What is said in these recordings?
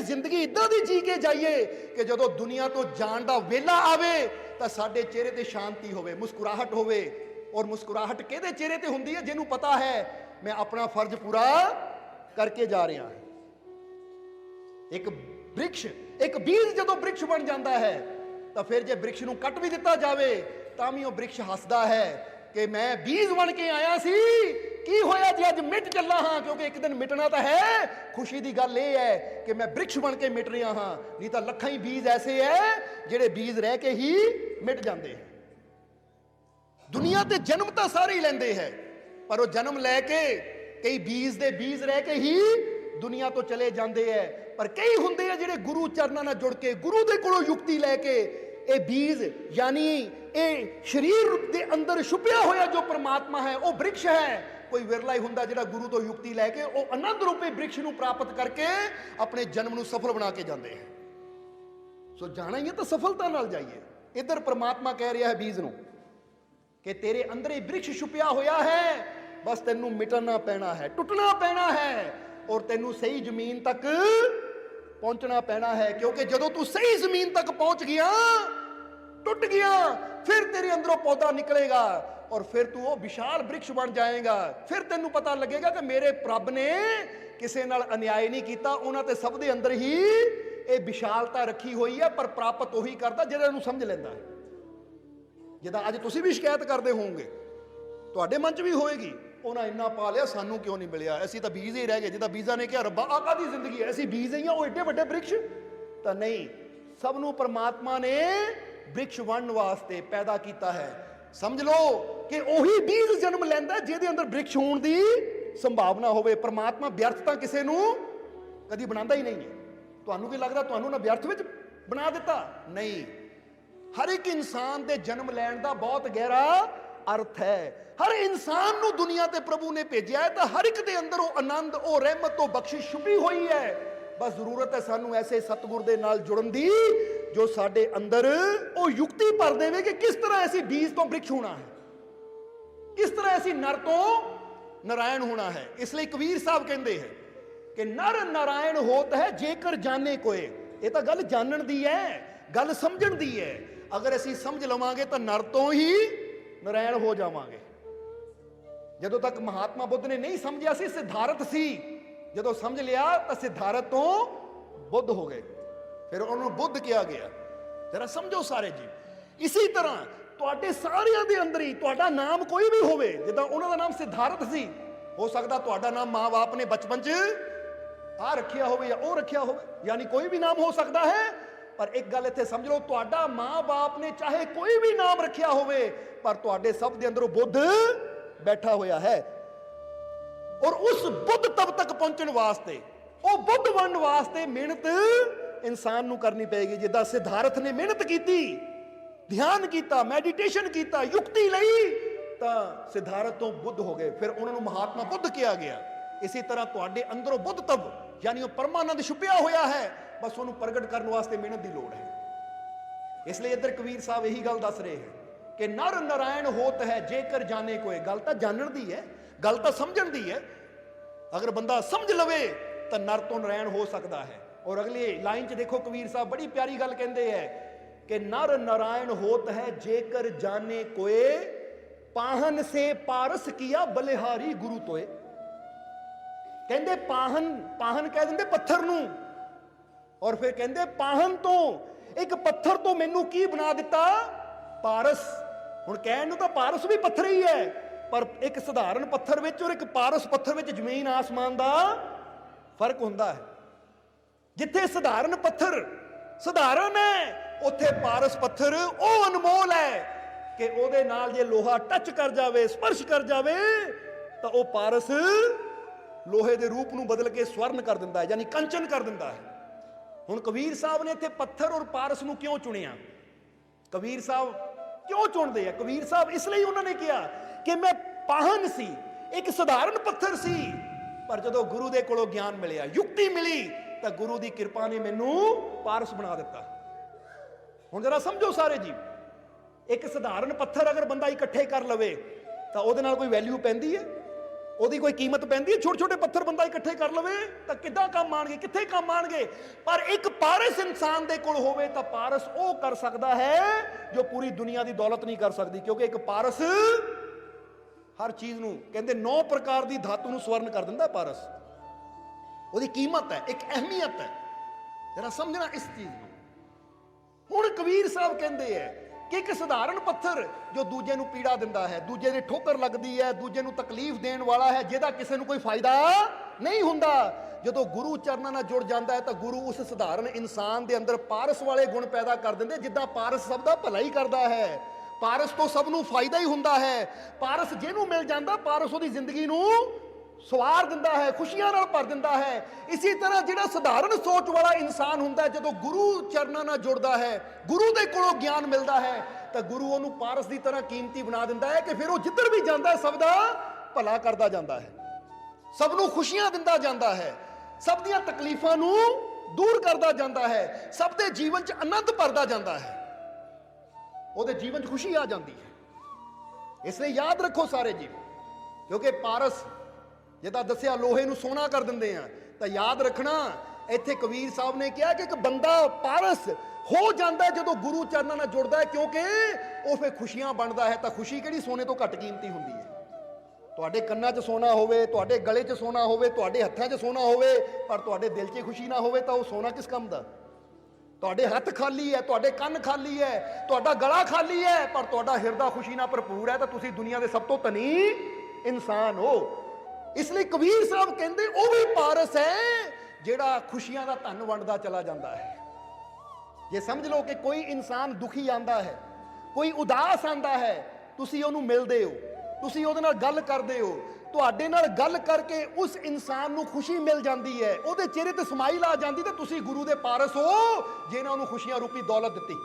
जिंदगी इदां दी जी के जाइए कि जदों दुनिया तो जाण दा वेला आवे तां साडे चेहरे ते शांति होवे, मुस्कुराहट होवे। और मुस्कुराहट किहदे चेहरे ते हुंदी है? जिहनूं पता है मैं अपना फर्ज पूरा करके जा रहा हूं। एक वृक्ष, एक बीज जदों वृक्ष बन जाता है तो फिर जे वृक्ष नूं कट भी दिता जावे तां भी वो वृक्ष हसदा है कि मैं बीज बन के आया सी, की होया जी अज मिट चला हाँ, क्योंकि एक दिन मिटना तो है। खुशी की गल यह है कि मैं वृक्ष बन के मिट रहा हाँ, नहीं तो लखां ही बीज ऐसे है जिहड़े बीज रह के ही मिट जाते हैं। दुनिया ते जन्म तो सारे ही लेंदे है, पर वो जन्म लैके कई बीज दे बीज रह के ही दुनिया तो चले जाते हैं। पर कई हुंदे हैं जिहड़े गुरु चरनां नाल जुड़ के गुरु दे कोलों युक्ति लैके ये बीज यानी ये शरीर के अंदर छुपिया होया जो परमात्मा है वो वृक्ष है। कोई विरला ही हुंदा जिहड़ा गुरु तो युक्ति लैके वो आनंद रूपी वृक्ष नूं प्राप्त करके अपने जन्म नूं सफल बना के जाते हैं। सो जाना ही है तो सफलता नाल जाइए। इधर परमात्मा कह रहा है बीज नूं कि तेरे अंदर ही वृक्ष छुपिया होया है, बस तेनू मिटना पैना है, टुटना पैना है और तेनू सही जमीन तक पहुंचना पैना है। क्योंकि जदों तू सही जमीन तक पहुंच गया, टुट गया, फिर तेरे अंदरों पौधा निकलेगा और फिर तू वो विशाल वृक्ष बन जाएगा। फिर तेनू पता लगेगा कि मेरे प्रभ ने किसी नाल अन्याय नहीं किया, उन्होंने सब दे अंदर ही ये विशालता रखी हुई है। पर प्राप्त वही करता जिहड़ा नूं समझ लैंदा है। जिदा अज तुसीं भी शिकायत करते होवोगे, तुहाडे मन च भी होएगी उन्हें इन्ना पा लिया सानू क्यों नहीं मिलिया, असीं तां बीज ही रह गए। जिदा बीजा ने कहा रब्बा आ काहदी जिंदगी है, असीं बीज ही हां, वो एडे वड्डे वृक्ष तां नहीं। सबनूं परमात्मा ने वृक्ष बनने वास्ते पैदा किया है। समझ लो कि वही बीज जन्म लैंदा जिहदे अंदर वृक्ष होने की संभावना होवे। परमात्मा व्यर्थ तां किसे नूं कदी बनांदा ही नहीं है। तुहानूं की लगदा तुहानूं ना व्यर्थ विच बना दिता? नहीं, हर एक इंसान के जन्म लैण दा बहुत गहरा अर्थ है। हर इंसान नूं दुनिया ते प्रभु ने भेजा है, तो हर एक दे अंदर वो आनंद, वो रहमत, वो बख्शिश छुपी हुई है। बस जरूरत है सानू ऐसे सतगुर दे नाल जुड़न दी जो साडे अंदर वो युक्ति भर देवे कि किस तरह ऐसी बीज तो वृक्ष होना है, किस तरह ऐसी नर तो नारायण होना है। इसलिए कबीर साहब कहते हैं कि नर नारायण होत है जेकर जाने कोई। ये तो गल जानन दी है, गल समझण दी है। अगर असीं समझ लवांगे तो नर तो ही नारायण हो जावांगे। जदों तक महात्मा बुद्ध ने नहीं समझिया सी, सिद्धार्थ सी, जदों समझ लिया तो सिद्धार्थ तो बुद्ध हो गए, फिर उन्होंने बुद्ध किया गया। जरा समझो सारे जी। इसी तरह तुहाडे सारियां दे अंदर ही तुहाडा नाम कोई भी होवे, जिद्दां उन्हां दा नाम सिद्धार्थ सी, हो सकदा तुहाडा नाम मां बाप ने बचपन च आ रखिया होवे या ओ रखिया होवे, यानी कोई भी नाम हो सकता है। पर एक गल इत्थे समझ लो, तुहाडा मां बाप ने चाहे कोई भी नाम रखिया होवे, पर तुहाडे सब दे अंदर बुद्ध बैठा होया है। और उस बुद्ध तब तक पहुंचने वास्ते, वो बुद्ध बनने वास्ते मेहनत इंसान नूं करनी पेगी। जिद्दां सिद्धार्थ ने मेहनत की, ध्यान किया, मैडिटेशन किया, युक्ति लई, तां सिद्धार्थ तो बुद्ध हो गए, फिर उन्होंने महात्मा बुद्ध किया गया। इसी तरह तुहाडे अंदरों बुद्ध तब यानी वो परमानंद छुपिया होया है, बस उन्होंने प्रगट करने वास्ते मेहनत की लोड़ है। इसलिए इधर कबीर साहब यही गल दस रहे हैं कि नर नारायण होत है जेकर जाने कोई। गल तो जानन दी है, गल तो समझण दी है। अगर बंदा समझ लवे तो नर तो नारायण हो सकता है। और अगली लाइन च देखो कबीर साहब बड़ी प्यारी गल कहते हैं कि नर नारायण होत है जेकर जाने कोई, पाहन से पारस किया बलिहारी गुरु तोए। कहते पाहन, पाहन कह देंगे पत्थर नूं, और फिर कहते पाहन तो एक पत्थर तो मैनू की बना दिता पारस। हुण कहण नूं तां पारस भी पत्थर ही है, पर एक साधारण पत्थर विच और एक पारस पत्थर विच जमीन आसमान दा फर्क हुंदा है। जिथे साधारण पत्थर साधारण है, उत्थे पारस पत्थर ओ अनमोल है कि ओदे नाल जे लोहा टच कर जावे, स्पर्श कर जावे, तो वह पारस लोहे के रूप नूं बदल के स्वर्ण कर दिंदा है, यानी कंचन कर दिंदा है। हुण कबीर साहब ने इत्थे पत्थर और पारस नूं क्यों चुनिया? कबीर साहब क्यों चुनते हैं? कबीर साहब इसलिए उन्होंने कहा कि मैं पाहन सी, एक साधारण पत्थर सी, पर जदों गुरु दे कोलों ज्ञान मिलिया, युक्ति मिली, तो गुरु की कृपा ने मैनू पारस बना दिता। हुण जरा समझो सारे जी, एक साधारण पत्थर अगर बंदा इकट्ठे कर लवे तो उहदे नाल कोई वैल्यू पैंदी है? ਉਹਦੀ ਕੋਈ ਕੀਮਤ ਪੈਂਦੀ ਹੈ? ਛੋਟੇ ਛੋਟੇ ਪੱਥਰ ਬੰਦਾ ਇਕੱਠੇ ਕਰ ਲਵੇ ਤਾਂ ਕਿੱਦਾਂ ਕੰਮ ਆਣਗੇ, ਕਿੱਥੇ ਕੰਮ ਆਣਗੇ? ਪਰ ਇੱਕ ਪਾਰਸ ਇਨਸਾਨ ਦੇ ਕੋਲ ਹੋਵੇ ਤਾਂ ਪਾਰਸ ਉਹ ਕਰ ਸਕਦਾ ਹੈ ਜੋ ਪੂਰੀ ਦੁਨੀਆ ਦੀ ਦੌਲਤ ਨਹੀਂ ਕਰ ਸਕਦੀ, ਕਿਉਂਕਿ ਇੱਕ ਪਾਰਸ ਹਰ ਚੀਜ਼ ਨੂੰ ਕਹਿੰਦੇ 9 ਪ੍ਰਕਾਰ ਦੀ ਧਾਤੂ ਨੂੰ ਸਵਰਨ ਕਰ ਦਿੰਦਾ। ਪਾਰਸ ਉਹਦੀ ਕੀਮਤ ਹੈ, ਇੱਕ ਅਹਿਮੀਅਤ ਹੈ, ਜਰਾ ਸਮਝਣਾ ਇਸ ਚੀਜ਼ ਨੂੰ। ਹੁਣ ਕਬੀਰ ਸਾਹਿਬ ਕਹਿੰਦੇ ਹੈ ਕਿ ਇੱਕ ਸਧਾਰਨ ਪੱਥਰ ਜੋ ਦੂਜੇ ਨੂੰ ਪੀੜਾ ਦਿੰਦਾ ਹੈ, ਦੂਜੇ ਦੇ ਠੋਕਰ ਲੱਗਦੀ ਹੈ, ਦੂਜੇ ਨੂੰ ਤਕਲੀਫ ਦੇਣ ਵਾਲਾ ਹੈ, ਜਿਹਦਾ ਕਿਸੇ ਨੂੰ ਕੋਈ ਫਾਇਦਾ ਨਹੀਂ ਹੁੰਦਾ, ਜਦੋਂ ਗੁਰੂ ਚਰਨਾਂ ਨਾਲ ਜੁੜ ਜਾਂਦਾ ਹੈ ਤਾਂ ਗੁਰੂ ਉਸ ਸਧਾਰਨ ਇਨਸਾਨ ਦੇ ਅੰਦਰ ਪਾਰਸ ਵਾਲੇ ਗੁਣ ਪੈਦਾ ਕਰ ਦਿੰਦੇ। ਜਿੱਦਾਂ ਪਾਰਸ ਸਭ ਦਾ ਭਲਾ ਹੀ ਕਰਦਾ ਹੈ, ਪਾਰਸ ਤੋਂ ਸਭ ਨੂੰ ਫਾਇਦਾ ਹੀ ਹੁੰਦਾ ਹੈ, ਪਾਰਸ ਜਿਹਨੂੰ ਮਿਲ ਜਾਂਦਾ ਪਾਰਸ ਉਹਦੀ ਜ਼ਿੰਦਗੀ ਨੂੰ ਸਵਾਰ ਦਿੰਦਾ ਹੈ, ਖੁਸ਼ੀਆਂ ਨਾਲ ਭਰ ਦਿੰਦਾ ਹੈ। ਇਸੇ ਤਰ੍ਹਾਂ ਜਿਹੜਾ ਸਧਾਰਨ ਸੋਚ ਵਾਲਾ ਇਨਸਾਨ ਹੁੰਦਾ ਹੈ, ਜਦੋਂ ਗੁਰੂ ਚਰਨਾਂ ਨਾਲ ਜੁੜਦਾ ਹੈ, ਗੁਰੂ ਦੇ ਕੋਲੋਂ ਗਿਆਨ ਮਿਲਦਾ ਹੈ ਤਾਂ ਗੁਰੂ ਉਹਨੂੰ ਪਾਰਸ ਦੀ ਤਰ੍ਹਾਂ ਕੀਮਤੀ ਬਣਾ ਦਿੰਦਾ ਹੈ ਕਿ ਫਿਰ ਉਹ ਜਿੱਧਰ ਵੀ ਜਾਂਦਾ ਹੈ ਸਭ ਦਾ ਭਲਾ ਕਰਦਾ ਜਾਂਦਾ ਹੈ, ਸਭ ਨੂੰ ਖੁਸ਼ੀਆਂ ਦਿੰਦਾ ਜਾਂਦਾ ਹੈ, ਸਭ ਦੀਆਂ ਤਕਲੀਫਾਂ ਨੂੰ ਦੂਰ ਕਰਦਾ ਜਾਂਦਾ ਹੈ, ਸਭ ਦੇ ਜੀਵਨ 'ਚ ਆਨੰਦ ਭਰਦਾ ਜਾਂਦਾ ਹੈ, ਉਹਦੇ ਜੀਵਨ 'ਚ ਖੁਸ਼ੀ ਆ ਜਾਂਦੀ ਹੈ। ਇਸ ਲਈ ਯਾਦ ਰੱਖੋ ਸਾਰੇ ਜੀਵ, ਕਿਉਂਕਿ ਪਾਰਸ ਜਿੱਦਾਂ ਦੱਸਿਆ ਲੋਹੇ ਨੂੰ ਸੋਨਾ ਕਰ ਦਿੰਦੇ ਆ, ਤਾਂ ਯਾਦ ਰੱਖਣਾ ਇੱਥੇ ਕਬੀਰ ਸਾਹਿਬ ਨੇ ਕਿਹਾ ਕਿ ਇੱਕ ਬੰਦਾ ਪਾਰਸ ਹੋ ਜਾਂਦਾ ਜਦੋਂ ਗੁਰੂ ਚਰਨਾਂ ਨਾਲ ਜੁੜਦਾ ਹੈ, ਕਿਉਂਕਿ ਉਹ ਫਿਰ ਖੁਸ਼ੀਆਂ ਬਣਦਾ ਹੈ। ਤਾਂ ਖੁਸ਼ੀ ਕਿਹੜੀ ਸੋਨੇ ਤੋਂ ਘੱਟ ਕੀਮਤੀ ਹੁੰਦੀ ਹੈ? ਤੁਹਾਡੇ ਕੰਨਾਂ 'ਚ ਸੋਨਾ ਹੋਵੇ, ਤੁਹਾਡੇ ਗਲੇ 'ਚ ਸੋਨਾ ਹੋਵੇ, ਤੁਹਾਡੇ ਹੱਥਾਂ 'ਚ ਸੋਨਾ ਹੋਵੇ, ਪਰ ਤੁਹਾਡੇ ਦਿਲ 'ਚ ਖੁਸ਼ੀ ਨਾ ਹੋਵੇ ਤਾਂ ਉਹ ਸੋਨਾ ਕਿਸ ਕੰਮ ਦਾ? ਤੁਹਾਡੇ ਹੱਥ ਖਾਲੀ ਹੈ, ਤੁਹਾਡੇ ਕੰਨ ਖਾਲੀ ਹੈ, ਤੁਹਾਡਾ ਗਲਾ ਖਾਲੀ ਹੈ, ਪਰ ਤੁਹਾਡਾ ਹਿਰਦਾ ਖੁਸ਼ੀ ਨਾਲ ਭਰਪੂਰ ਹੈ, ਤਾਂ ਤੁਸੀਂ ਦੁਨੀਆ ਦੇ ਸਭ ਤੋਂ ਧਨੀ ਇਨਸਾਨ ਹੋ। ਇਸ ਲਈ ਕਬੀਰ ਸਾਹਿਬ ਕਹਿੰਦੇ ਉਹ ਵੀ ਪਾਰਸ ਹੈ ਜਿਹੜਾ ਖੁਸ਼ੀਆਂ ਦਾ ਧਨ ਵੰਡਦਾ ਚਲਾ ਜਾਂਦਾ ਹੈ। ਜੇ ਸਮਝ ਲਓ ਕਿ ਕੋਈ ਇਨਸਾਨ ਦੁਖੀ ਆਂਦਾ ਹੈ, ਕੋਈ ਉਦਾਸ ਆਂਦਾ ਹੈ, ਤੁਸੀਂ ਉਹਨੂੰ ਮਿਲਦੇ ਹੋ, ਤੁਸੀਂ ਉਹਦੇ ਨਾਲ ਗੱਲ ਕਰਦੇ ਹੋ, ਤੁਹਾਡੇ ਨਾਲ ਗੱਲ ਕਰਕੇ ਉਸ ਇਨਸਾਨ ਨੂੰ ਖੁਸ਼ੀ ਮਿਲ ਜਾਂਦੀ ਹੈ, ਉਹਦੇ ਚਿਹਰੇ ਤੇ ਸਮਾਈਲ ਆ ਜਾਂਦੀ, ਤਾਂ ਤੁਸੀਂ ਗੁਰੂ ਦੇ ਪਾਰਸ ਹੋ ਜਿਨ੍ਹਾਂ ਨੂੰ ਖੁਸ਼ੀਆਂ ਰੂਪੀ ਦੌਲਤ ਦਿੱਤੀ।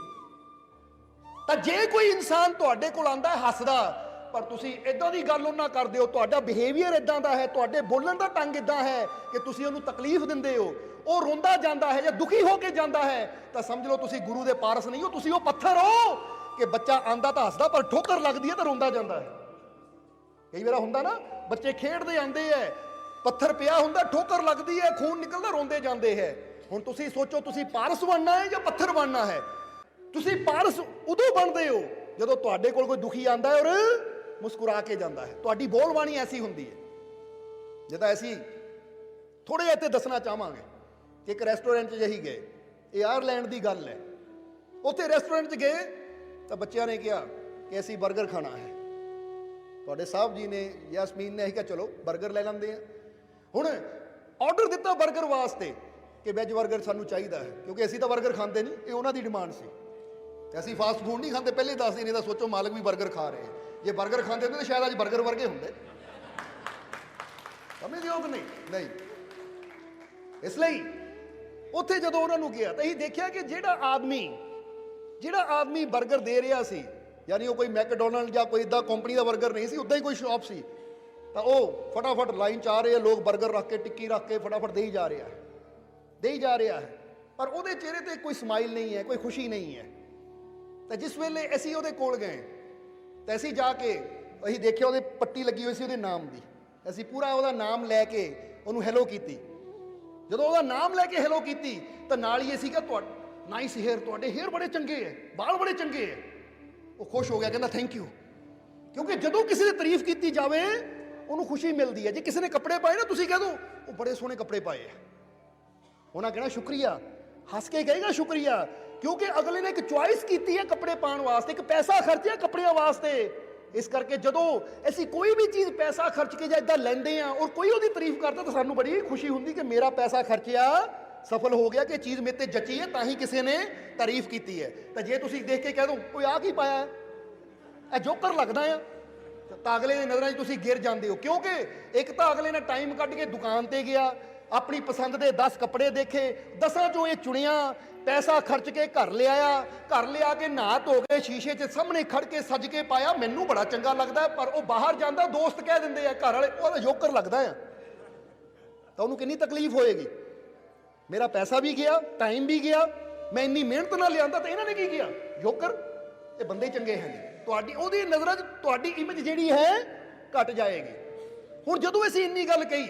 ਤਾਂ ਜੇ ਕੋਈ ਇਨਸਾਨ ਤੁਹਾਡੇ ਕੋਲ ਆਂਦਾ ਹੱਸਦਾ, ਪਰ ਤੁਸੀਂ ਇਦਾਂ ਦੀ ਗੱਲ ਉਹਨਾਂ ਕਰਦੇ ਹੋ, ਤੁਹਾਡਾ ਬਿਹੇਵੀਅਰ ਇਦਾਂ ਦਾ ਹੈ, ਤੁਹਾਡੇ ਬੋਲਣ ਦਾ ਢੰਗ ਇਦਾਂ ਹੈ ਕਿ ਤੁਸੀਂ ਉਹਨੂੰ ਤਕਲੀਫ ਦਿੰਦੇ ਹੋ, ਉਹ ਰੋਂਦਾ ਜਾਂਦਾ ਹੈ ਜਾਂ ਦੁਖੀ ਹੋ ਕੇ ਜਾਂਦਾ ਹੈ, ਤਾਂ ਸਮਝ ਲਓ ਤੁਸੀਂ ਗੁਰੂ ਦੇ ਪਾਰਸ ਨਹੀਂ ਹੋ, ਤੁਸੀਂ ਉਹ ਪੱਥਰ ਹੋ ਕਿ ਬੱਚਾ ਆਂਦਾ ਤਾਂ ਹੱਸਦਾ, ਪਰ ਠੋਕਰ ਲੱਗਦੀ ਹੈ ਤਾਂ ਰੋਂਦਾ ਜਾਂਦਾ ਹੈ। ਕਈ ਵਾਰ ਹੁੰਦਾ ਨਾ, ਬੱਚੇ ਖੇਡਦੇ ਆਂਦੇ ਐ, ਪੱਥਰ ਪਿਆ ਹੁੰਦਾ, ਠੋਕਰ ਲੱਗਦੀ ਹੈ, ਖੂਨ ਨਿਕਲਦਾ, ਰੋਂਦੇ ਜਾਂਦੇ ਹੈ। ਹੁਣ ਤੁਸੀਂ ਸੋਚੋ, ਤੁਸੀਂ ਪਾਰਸ ਬਣਨਾ ਹੈ ਜਾਂ ਪੱਥਰ ਬਣਨਾ ਹੈ? ਤੁਸੀਂ ਪਾਰਸ ਉਦੋਂ ਬਣਦੇ ਹੋ ਜਦੋਂ ਤੁਹਾਡੇ ਕੋਲ ਕੋਈ ਦੁਖੀ ਆਂਦਾ ਹੈ ਔਰ ਮੁਸਕਰਾ ਕੇ ਜਾਂਦਾ ਹੈ। ਤੁਹਾਡੀ ਬੋਲਬਾਣੀ ਐਸੀ ਹੁੰਦੀ ਹੈ। ਜਿੱਦਾਂ ਅਸੀਂ ਥੋੜੇ ਜਿਹਾ ਇੱਥੇ ਦੱਸਣਾ ਚਾਹਾਂਗੇ ਕਿ ਇੱਕ ਰੈਸਟੋਰੈਂਟ 'ਚ ਜਿਹੀ ਗਏ, ਇਹ ਆਇਰਲੈਂਡ ਦੀ ਗੱਲ ਹੈ। ਉੱਥੇ ਰੈਸਟੋਰੈਂਟ 'ਚ ਗਏ ਤਾਂ ਬੱਚਿਆਂ ਨੇ ਕਿਹਾ ਕਿ ਅਸੀਂ 버ਗਰ ਖਾਣਾ ਹੈ। ਤੁਹਾਡੇ ਸਾਹਿਬ ਜੀ ਨੇ, ਯਾਸਮੀਨ ਨੇ ਕਿਹਾ ਚਲੋ 버ਗਰ ਲੈ ਲੈਂਦੇ ਆ। ਹੁਣ ਆਰਡਰ ਦਿੱਤਾ 버ਗਰ ਵਾਸਤੇ ਕਿ ਵੈਜ 버ਗਰ ਸਾਨੂੰ ਚਾਹੀਦਾ ਹੈ, ਕਿਉਂਕਿ ਅਸੀਂ ਤਾਂ 버ਗਰ ਖਾਂਦੇ ਨਹੀਂ, ਇਹ ਉਹਨਾਂ ਦੀ ਡਿਮਾਂਡ ਸੀ। ਤੇ ਅਸੀਂ ਫਾਸਟ ਫੂਡ ਨਹੀਂ ਖਾਂਦੇ, ਪਹਿਲੇ ਦੱਸਦੇ ਨਹੀਂ ਤਾਂ ਸੋਚੋ ਮਾਲਕ ਵੀ 버ਗਰ ਖਾ ਰਹੇ ਆ। ਜੇ 버ਗਰ ਖਾਂਦੇ ਹੁੰਦੇ ਤਾਂ ਸ਼ਾਇਦ ਅੱਜ 버ਗਰ ਵਰਗੇ ਹੁੰਦੇ। ਸਮਝਦੇ ਹੋ ਕਿ ਨਹੀਂ? ਨਹੀਂ। ਇਸ ਲਈ ਉੱਥੇ ਜਦੋਂ ਉਹਨਾਂ ਨੂੰ ਗਿਆ ਤਾਂ ਅਸੀਂ ਦੇਖਿਆ ਕਿ ਜਿਹੜਾ ਆਦਮੀ 버ਗਰ ਦੇ ਰਿਹਾ ਸੀ, ਯਾਨੀ ਉਹ ਕੋਈ ਮੈਕਡੋਨਲਡ ਜਾਂ ਕੋਈ ਇਦਾਂ ਕੰਪਨੀ ਦਾ 버ਗਰ ਨਹੀਂ ਸੀ, ਉੱਦਾਂ ਹੀ ਕੋਈ ਸ਼ਾਪ ਸੀ, ਤਾਂ ਉਹ ਫਟਾਫਟ ਲਾਈਨ 'ਚ ਆ ਰਹੇ ਆ ਲੋਕ, 버ਗਰ ਰੱਖ ਕੇ, ਟਿੱਕੀ ਰੱਖ ਕੇ ਫਟਾਫਟ ਦੇਈ ਜਾ ਰਿਹਾ ਹੈ, ਪਰ ਉਹਦੇ ਚਿਹਰੇ ਤੇ ਕੋਈ ਸਮਾਈਲ ਨਹੀਂ ਹੈ, ਕੋਈ ਖੁਸ਼ੀ ਨਹੀਂ ਹੈ। ਤਾਂ ਜਿਸ ਵੇਲੇ ਅਸੀਂ ਉਹਦੇ ਕੋਲ ਗਏ ਤਾਂ ਅਸੀਂ ਜਾ ਕੇ ਅਸੀਂ ਦੇਖਿਆ ਉਹਦੇ ਪੱਟੀ ਲੱਗੀ ਹੋਈ ਸੀ ਉਹਦੇ ਨਾਮ ਦੀ। ਅਸੀਂ ਪੂਰਾ ਉਹਦਾ ਨਾਮ ਲੈ ਕੇ ਉਹਨੂੰ ਹੈਲੋ ਕੀਤੀ। ਜਦੋਂ ਉਹਦਾ ਨਾਮ ਲੈ ਕੇ ਹੈਲੋ ਕੀਤੀ ਤਾਂ ਨਾਲ ਹੀ ਅਸੀਂ ਕਿਹਾ ਨਾਈਸ ਹੇਅਰ, ਤੁਹਾਡੇ ਹੇਅਰ ਬੜੇ ਚੰਗੇ ਹੈ, ਵਾਲ ਬੜੇ ਚੰਗੇ ਹੈ। ਉਹ ਖੁਸ਼ ਹੋ ਗਿਆ, ਕਹਿੰਦਾ ਥੈਂਕ ਯੂ। ਕਿਉਂਕਿ ਜਦੋਂ ਕਿਸੇ ਦੀ ਤਾਰੀਫ ਕੀਤੀ ਜਾਵੇ ਉਹਨੂੰ ਖੁਸ਼ੀ ਮਿਲਦੀ ਹੈ। ਜੇ ਕਿਸੇ ਨੇ ਕੱਪੜੇ ਪਾਏ ਨਾ, ਤੁਸੀਂ ਕਹਿ ਦਿਓ ਉਹ ਬੜੇ ਸੋਹਣੇ ਕੱਪੜੇ ਪਾਏ ਆ, ਉਹਨਾਂ ਕਹਿਣਾ ਸ਼ੁਕਰੀਆ, ਹੱਸ ਕੇ ਕਹੇਗਾ ਸ਼ੁਕਰੀਆ, ਕਿਉਂਕਿ ਅਗਲੇ ਨੇ ਇੱਕ ਚੁਆਇਸ ਕੀਤੀ ਹੈ ਕੱਪੜੇ ਪਾਉਣ ਵਾਸਤੇ, ਇੱਕ ਪੈਸਾ ਖਰਚਿਆ ਕੱਪੜਿਆਂ ਵਾਸਤੇ। ਇਸ ਕਰਕੇ ਜਦੋਂ ਅਸੀਂ ਕੋਈ ਵੀ ਚੀਜ਼ ਪੈਸਾ ਖਰਚ ਕੇ ਜਾਂ ਇਦਾਂ ਲੈਂਦੇ ਆ ਔਰ ਕੋਈ ਉਹਦੀ ਤਾਰੀਫ ਕਰਦਾ ਤਾਂ ਸਾਨੂੰ ਬੜੀ ਖੁਸ਼ੀ ਹੁੰਦੀ ਕਿ ਮੇਰਾ ਪੈਸਾ ਖਰਚਿਆ ਸਫਲ ਹੋ ਗਿਆ, ਕਿ ਚੀਜ਼ ਮੇਰੇ ਤੇ ਜੱਚੀ ਹੈ ਤਾਂ ਹੀ ਕਿਸੇ ਨੇ ਤਾਰੀਫ ਕੀਤੀ ਹੈ। ਤਾਂ ਜੇ ਤੁਸੀਂ ਦੇਖ ਕੇ ਕਹਿ ਦੋ ਕੋਈ ਆ ਕੀ ਪਾਇਆ, ਇਹ ਜੋਕਰ ਲੱਗਦਾ ਆ, ਤਾਂ ਅਗਲੇ ਦੀ ਨਜ਼ਰਾਂ 'ਚ ਤੁਸੀਂ ਗਿਰ ਜਾਂਦੇ ਹੋ। ਕਿਉਂਕਿ ਇੱਕ ਤਾਂ ਅਗਲੇ ਨੇ ਟਾਈਮ ਕੱਢ ਕੇ ਦੁਕਾਨ ਤੇ ਗਿਆ, ਆਪਣੀ ਪਸੰਦ ਦੇ 10 ਕੱਪੜੇ ਦੇਖੇ, 10 ਚੋਂ ਇਹ ਚੁਣਿਆ, ਪੈਸਾ ਖਰਚ ਕੇ ਘਰ ਲਿਆ ਕੇ ਨਹਾ ਧੋ ਕੇ ਸ਼ੀਸ਼ੇ 'ਚ ਸਾਹਮਣੇ ਖੜ ਕੇ ਸੱਜ ਕੇ ਪਾਇਆ, ਮੈਨੂੰ ਬੜਾ ਚੰਗਾ ਲੱਗਦਾ। ਪਰ ਉਹ ਬਾਹਰ ਜਾਂਦਾ, ਦੋਸਤ ਕਹਿ ਦਿੰਦੇ ਆ, ਘਰ ਵਾਲੇ ਉਹਦਾ ਜੋਕਰ ਲੱਗਦਾ ਆ, ਤਾਂ ਉਹਨੂੰ ਕਿੰਨੀ ਤਕਲੀਫ ਹੋਏਗੀ। ਮੇਰਾ ਪੈਸਾ ਵੀ ਗਿਆ, ਟਾਈਮ ਵੀ ਗਿਆ, ਮੈਂ ਇੰਨੀ ਮਿਹਨਤ ਨਾਲ ਲਿਆਂਦਾ, ਤਾਂ ਇਹਨਾਂ ਨੇ ਕੀ ਕੀਤਾ, ਜੋਕਰ। ਇਹ ਬੰਦੇ ਚੰਗੇ ਹਨ, ਤੁਹਾਡੀ ਉਹਦੀ ਨਜ਼ਰਾਂ 'ਚ ਤੁਹਾਡੀ ਇਮੇਜ ਜਿਹੜੀ ਹੈ ਘਟ ਜਾਏਗੀ। ਹੁਣ ਜਦੋਂ ਅਸੀਂ ਇੰਨੀ ਗੱਲ ਕਹੀ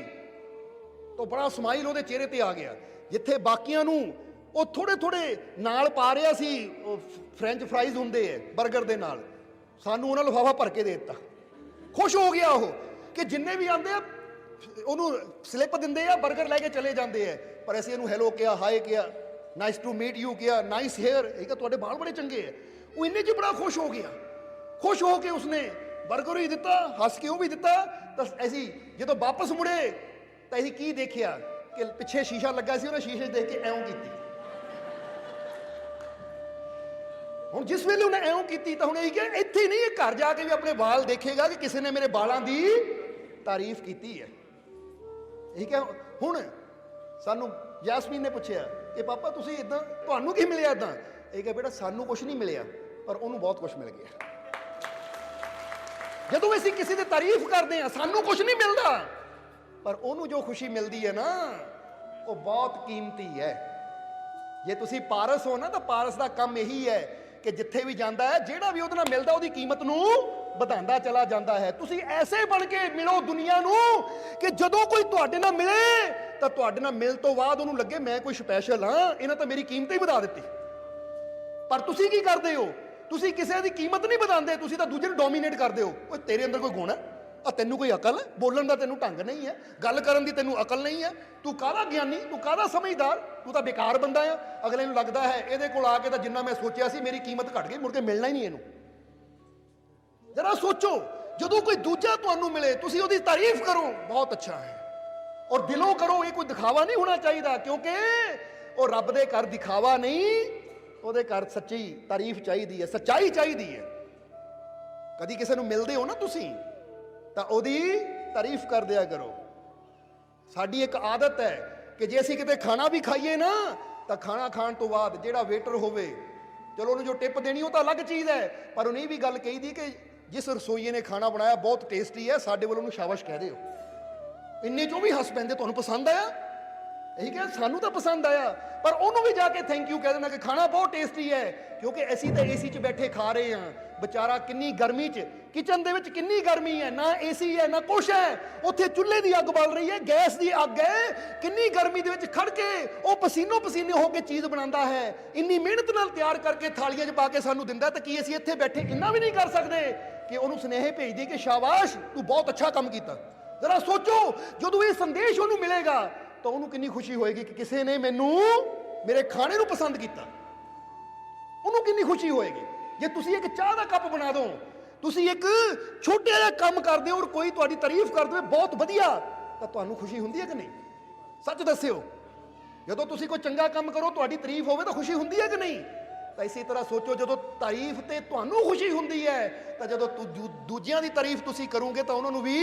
ਤਾਂ ਬੜਾ ਸਮਾਈਲ ਉਹਦੇ ਚਿਹਰੇ ਤੇ ਆ ਗਿਆ। ਜਿੱਥੇ ਬਾਕੀਆਂ ਨੂੰ ਉਹ ਥੋੜੇ ਥੋੜੇ ਨਾਲ ਪਾ ਰਿਹਾ ਸੀ, ਉਹ ਫ੍ਰੈਂਚ ਫਰਾਈਜ਼ ਹੁੰਦੇ ਐ 버ਗਰ ਦੇ ਨਾਲ, ਸਾਨੂੰ ਉਹਨਾਂ ਲਿਫਾਫਾ ਭਰ ਕੇ ਦੇ ਦਿੱਤਾ। ਖੁਸ਼ ਹੋ ਗਿਆ ਉਹ ਕਿ ਜਿੰਨੇ ਵੀ ਆਉਂਦੇ ਆ ਉਹਨੂੰ ਸਲਿੱਪ ਦਿੰਦੇ ਆ, 버ਗਰ ਲੈ ਕੇ ਚਲੇ ਜਾਂਦੇ ਆ। ਪਰ ਅਸੀਂ ਇਹਨੂੰ ਹੈਲੋ ਕਿਹਾ, ਹਾਏ ਕਿਹਾ, ਨਾਈਸ ਟੂ ਮੀਟ ਯੂ ਕਿਹਾ, ਨਾਈਸ ਹੇਅਰ, ਇਹ ਕਿ ਤੁਹਾਡੇ ਬਾਲ ਬੜੇ ਚੰਗੇ ਆ। ਉਹ ਇੰਨੇ 'ਚ ਬੜਾ ਖੁਸ਼ ਹੋ ਗਿਆ। ਖੁਸ਼ ਹੋ ਕੇ ਉਸਨੇ 버ਗਰ ਵੀ ਦਿੱਤਾ, ਹੱਸ ਕੇ ਉਹ ਵੀ ਦਿੱਤਾ। ਤਾਂ ਅਸੀਂ ਜਦੋਂ ਵਾਪਸ ਮੁੜੇ ਤਾਂ ਅਸੀਂ ਕੀ ਦੇਖਿਆ ਕਿ ਪਿੱਛੇ ਸ਼ੀਸ਼ਾ ਲੱਗਾ ਸੀ, ਉਹਨੇ ਸ਼ੀਸ਼ੇ 'ਚ ਦੇਖ ਕੇ ਐਂ ਕੀਤੀ। ਹੁਣ ਜਿਸ ਵੇਲੇ ਉਹਨੇ ਐਂ ਕੀਤੀ ਤਾਂ ਹੁਣ ਇਹ ਕਿ ਇੱਥੇ ਨਹੀਂ, ਇਹ ਘਰ ਜਾ ਕੇ ਵੀ ਆਪਣੇ ਵਾਲ ਦੇਖੇਗਾ ਕਿ ਕਿਸੇ ਨੇ ਮੇਰੇ ਵਾਲਾਂ ਦੀ ਤਾਰੀਫ ਕੀਤੀ ਹੈ। ਇਹ ਕਿ ਹੁਣ ਸਾਨੂੰ ਯਾਸਮੀਨ ਨੇ ਪੁੱਛਿਆ ਕਿ ਪਾਪਾ ਤੁਸੀਂ ਇਦਾਂ, ਤੁਹਾਨੂੰ ਕੀ ਮਿਲਿਆ ਇਦਾਂ? ਇਹ ਕਿ ਬੇਟਾ ਸਾਨੂੰ ਕੁਝ ਨਹੀਂ ਮਿਲਿਆ, ਪਰ ਉਹਨੂੰ ਬਹੁਤ ਕੁਝ ਮਿਲ ਗਿਆ। ਜਦੋਂ ਅਸੀਂ ਕਿਸੇ ਦੀ ਤਾਰੀਫ ਕਰਦੇ ਹਾਂ ਸਾਨੂੰ ਕੁਝ ਨਹੀਂ ਮਿਲਦਾ, ਪਰ ਉਹਨੂੰ ਜੋ ਖੁਸ਼ੀ ਮਿਲਦੀ ਹੈ ਨਾ ਉਹ ਬਹੁਤ ਕੀਮਤੀ ਹੈ। ਜੇ ਤੁਸੀਂ ਪਾਰਸ ਹੋ ਨਾ ਤਾਂ ਪਾਰਸ ਦਾ ਕੰਮ ਇਹੀ ਹੈ ਕਿ ਜਿੱਥੇ ਵੀ ਜਾਂਦਾ ਹੈ ਜਿਹੜਾ ਵੀ ਉਹਦੇ ਨਾਲ ਮਿਲਦਾ ਉਹਦੀ ਕੀਮਤ ਨੂੰ ਵਧਾਉਂਦਾ ਚਲਾ ਜਾਂਦਾ ਹੈ। ਤੁਸੀਂ ਐਸੇ ਬਣ ਕੇ ਮਿਲੋ ਦੁਨੀਆ ਨੂੰ ਕਿ ਜਦੋਂ ਕੋਈ ਤੁਹਾਡੇ ਨਾਲ ਮਿਲੇ ਤਾਂ ਤੁਹਾਡੇ ਨਾਲ ਮਿਲ ਤੋਂ ਬਾਅਦ ਉਹਨੂੰ ਲੱਗੇ ਮੈਂ ਕੋਈ ਸਪੈਸ਼ਲ ਹਾਂ, ਇਹਨਾਂ ਤਾਂ ਮੇਰੀ ਕੀਮਤ ਹੀ ਵਧਾ ਦਿੱਤੀ। ਪਰ ਤੁਸੀਂ ਕੀ ਕਰਦੇ ਹੋ? ਤੁਸੀਂ ਕਿਸੇ ਦੀ ਕੀਮਤ ਨਹੀਂ ਵਧਾਉਂਦੇ, ਤੁਸੀਂ ਤਾਂ ਦੂਜੇ ਨੂੰ ਡੋਮੀਨੇਟ ਕਰਦੇ ਹੋ। ਓਏ ਤੇਰੇ ਅੰਦਰ ਕੋਈ ਗੁਣ ਹੈ, ਆ ਤੈਨੂੰ ਕੋਈ ਅਕਲ ਹੈ, ਬੋਲਣ ਦਾ ਤੈਨੂੰ ਢੰਗ ਨਹੀਂ ਹੈ, ਗੱਲ ਕਰਨ ਦੀ ਤੈਨੂੰ ਅਕਲ ਨਹੀਂ ਹੈ, ਤੂੰ ਕਾਹਦਾ ਗਿਆਨੀ, ਤੂੰ ਕਾਹਦਾ ਸਮਝਦਾਰ, ਤੂੰ ਤਾਂ ਬੇਕਾਰ ਬੰਦਾ ਆ। ਅਗਲੇ ਨੂੰ ਲੱਗਦਾ ਹੈ ਇਹਦੇ ਕੋਲ ਆ ਕੇ ਤਾਂ ਜਿੰਨਾ ਮੈਂ ਸੋਚਿਆ ਸੀ ਮੇਰੀ ਕੀਮਤ ਘਟ ਗਈ, ਮੁੜ ਕੇ ਮਿਲਣਾ ਹੀ ਨਹੀਂ ਇਹਨੂੰ। ਜਰਾ ਸੋਚੋ, ਜਦੋਂ ਕੋਈ ਦੂਜਾ ਤੁਹਾਨੂੰ ਮਿਲੇ ਤੁਸੀਂ ਉਹਦੀ ਤਾਰੀਫ ਕਰੋ, ਬਹੁਤ ਅੱਛਾ ਹੈ, ਔਰ ਦਿਲੋਂ ਕਰੋ। ਇਹ ਕੋਈ ਦਿਖਾਵਾ ਨਹੀਂ ਹੋਣਾ ਚਾਹੀਦਾ, ਕਿਉਂਕਿ ਉਹ ਰੱਬ ਦੇ ਘਰ ਦਿਖਾਵਾ ਨਹੀਂ, ਉਹਦੇ ਘਰ ਸੱਚੀ ਤਾਰੀਫ ਚਾਹੀਦੀ ਹੈ, ਸੱਚਾਈ ਚਾਹੀਦੀ ਹੈ। ਕਦੀ ਕਿਸੇ ਨੂੰ ਮਿਲਦੇ ਹੋ ਨਾ ਤੁਸੀਂ ਤਾਂ ਉਹਦੀ ਤਾਰੀਫ ਕਰ ਦਿਆ ਕਰੋ। ਸਾਡੀ ਇੱਕ ਆਦਤ ਹੈ ਕਿ ਜੇ ਅਸੀਂ ਕਿਤੇ ਖਾਣਾ ਵੀ ਖਾਈਏ ਨਾ ਤਾਂ ਖਾਣਾ ਖਾਣ ਤੋਂ ਬਾਅਦ ਜਿਹੜਾ ਵੇਟਰ ਹੋਵੇ, ਚਲੋ ਉਹਨੂੰ ਜੋ ਟਿਪ ਦੇਣੀ ਉਹ ਤਾਂ ਅਲੱਗ ਚੀਜ਼ ਹੈ, ਪਰ ਉਹਨੇ ਵੀ ਗੱਲ ਕਹੀ ਦੀ ਕਿ ਜਿਸ ਰਸੋਈਏ ਨੇ ਖਾਣਾ ਬਣਾਇਆ ਬਹੁਤ ਟੇਸਟੀ ਹੈ, ਸਾਡੇ ਵੱਲੋਂ ਉਹਨੂੰ ਸ਼ਾਬਾਸ਼ ਕਹਿ ਦਿਓ। ਇੰਨੇ ਚੋਂ ਵੀ ਹੱਸ ਪੈਂਦੇ, ਤੁਹਾਨੂੰ ਪਸੰਦ ਆਇਆ? ਇਹੀ ਕਿ ਸਾਨੂੰ ਤਾਂ ਪਸੰਦ ਆਇਆ, ਪਰ ਉਹਨੂੰ ਵੀ ਜਾ ਕੇ ਥੈਂਕ ਯੂ ਕਹਿ ਦੇਣਾ ਕਿ ਖਾਣਾ ਬਹੁਤ ਟੇਸਟੀ ਹੈ, ਕਿਉਂਕਿ ਅਸੀਂ ਤਾਂ ਏਸੀ 'ਚ ਬੈਠੇ ਖਾ ਰਹੇ ਹਾਂ। ਵਿਚਾਰਾ ਕਿੰਨੀ ਗਰਮੀ 'ਚ, ਕਿਚਨ ਦੇ ਵਿੱਚ ਕਿੰਨੀ ਗਰਮੀ ਹੈ, ਨਾ ਏਸੀ ਹੈ ਨਾ ਕੁਛ ਹੈ, ਉੱਥੇ ਚੁੱਲ੍ਹੇ ਦੀ ਅੱਗ ਬਲ ਰਹੀ ਹੈ, ਗੈਸ ਦੀ ਅੱਗ ਹੈ, ਕਿੰਨੀ ਗਰਮੀ ਦੇ ਵਿੱਚ ਖੜ ਕੇ ਉਹ ਪਸੀਨੋ ਪਸੀਨੇ ਹੋ ਕੇ ਚੀਜ਼ ਬਣਾਉਂਦਾ ਹੈ, ਇੰਨੀ ਮਿਹਨਤ ਨਾਲ ਤਿਆਰ ਕਰਕੇ ਥਾਲੀਆਂ 'ਚ ਪਾ ਕੇ ਸਾਨੂੰ ਦਿੰਦਾ। ਤਾਂ ਕੀ ਅਸੀਂ ਇੱਥੇ ਬੈਠੇ ਇੰਨਾ ਵੀ ਨਹੀਂ ਕਰ ਸਕਦੇ ਕਿ ਉਹਨੂੰ ਸੁਨੇਹੇ ਭੇਜ ਦਈਏ ਕਿ ਸ਼ਾਬਾਸ਼ ਤੂੰ ਬਹੁਤ ਅੱਛਾ ਕੰਮ ਕੀਤਾ? ਜ਼ਰਾ ਸੋਚੋ, ਜਦੋਂ ਇਹ ਸੰਦੇਸ਼ ਉਹਨੂੰ ਮਿਲੇਗਾ ਤਾਂ ਉਹਨੂੰ ਕਿੰਨੀ ਖੁਸ਼ੀ ਹੋਏਗੀ ਕਿ ਕਿਸੇ ਨੇ ਮੈਨੂੰ ਮੇਰੇ ਖਾਣੇ ਨੂੰ ਪਸੰਦ ਕੀਤਾ। ਉਹਨੂੰ ਕਿੰਨੀ ਖੁਸ਼ੀ ਹੋਏਗੀ। ਜੇ ਤੁਸੀਂ ਇੱਕ ਚਾਹ ਦਾ ਕੱਪ ਬਣਾ ਦਿਓ, ਤੁਸੀਂ ਇੱਕ ਛੋਟਾ ਜਿਹਾ ਕੰਮ ਕਰਦੇ ਹੋ ਔਰ ਕੋਈ ਤੁਹਾਡੀ ਤਾਰੀਫ ਕਰ ਦੇਵੇ ਬਹੁਤ ਵਧੀਆ, ਤਾਂ ਤੁਹਾਨੂੰ ਖੁਸ਼ੀ ਹੁੰਦੀ ਹੈ ਕਿ ਨਹੀਂ? ਸੱਚ ਦੱਸਿਓ, ਜਦੋਂ ਤੁਸੀਂ ਕੋਈ ਚੰਗਾ ਕੰਮ ਕਰੋ ਤੁਹਾਡੀ ਤਾਰੀਫ ਹੋਵੇ ਤਾਂ ਖੁਸ਼ੀ ਹੁੰਦੀ ਹੈ ਕਿ ਨਹੀਂ? ਤਾਂ ਇਸੇ ਤਰ੍ਹਾਂ ਸੋਚੋ, ਜਦੋਂ ਤਾਰੀਫ ਤੇ ਤੁਹਾਨੂੰ ਖੁਸ਼ੀ ਹੁੰਦੀ ਹੈ ਤਾਂ ਜਦੋਂ ਦੂਜਿਆਂ ਦੀ ਤਾਰੀਫ ਤੁਸੀਂ ਕਰੋਗੇ ਤਾਂ ਉਹਨਾਂ ਨੂੰ ਵੀ